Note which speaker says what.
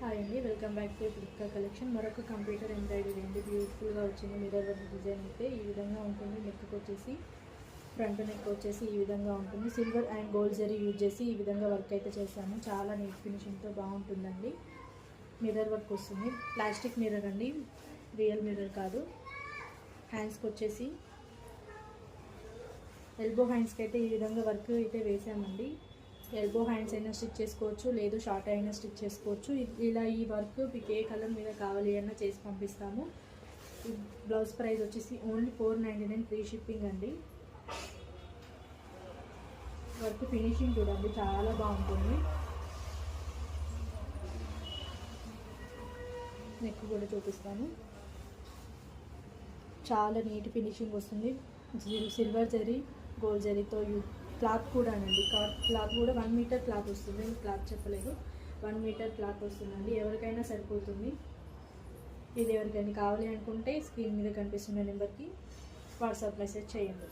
Speaker 1: Hi అండి, welcome back to Flipkart collection. మరొక computer embroidery అండి. బ్యూటిఫుల్గా వచ్చింది మిర్రర్ వర్క్ డిజైన్. అయితే ఈ విధంగా ఉంటుంది. నెక్కి వచ్చేసి ఫ్రంట్ నెక్ వచ్చేసి ఈ విధంగా ఉంటుంది. Silver and gold zari use చేసి ఈ విధంగా వర్క్ అయితే చేశాము. చాలా నీట్ ఫినిషింగ్తో బాగుంటుందండి. మిర్రర్ వర్క్ వస్తుంది. ప్లాస్టిక్ మిర్రర్ అండి, రియల్ మిర్రర్ కాదు. హ్యాండ్స్కి వచ్చేసి ఎల్బో హ్యాండ్స్కి అయితే ఈ విధంగా వర్క్ అయితే వేసామండి. ఎల్బో హ్యాండ్స్ అయినా స్టిచ్ చేసుకోవచ్చు, లేదు షార్ట్ అయినా స్టిచ్ చేసుకోవచ్చు. ఇలా ఈ వర్క్ మీకు ఏ కలర్ మీద కావాలి అన్నా చేసి పంపిస్తాము. బ్లౌజ్ ప్రైస్ వచ్చేసి ఓన్లీ 499 ఫ్రీ షిప్పింగ్ అండి. వర్క్ ఫినిషింగ్ చూడండి, చాలా బాగుంటుంది. నెక్ కూడా చూపిస్తాను. చాలా నీట్ ఫినిషింగ్ వస్తుంది. సిల్వర్ జరీ గోల్డ్ జరీతో క్లాత్ కూడా అండి. క్లాత్ కూడా 1 మీటర్ క్లాత్ వస్తుంది. క్లాత్ చెప్పలేదు, 1 మీటర్ క్లాత్ వస్తుందండి. ఎవరికైనా సరిపోతుంది. ఇది ఎవరికైనా కావాలి అనుకుంటే స్క్రీన్ మీద కనిపిస్తున్న నెంబర్కి వాట్సాప్ మెసేజ్ చేయండి.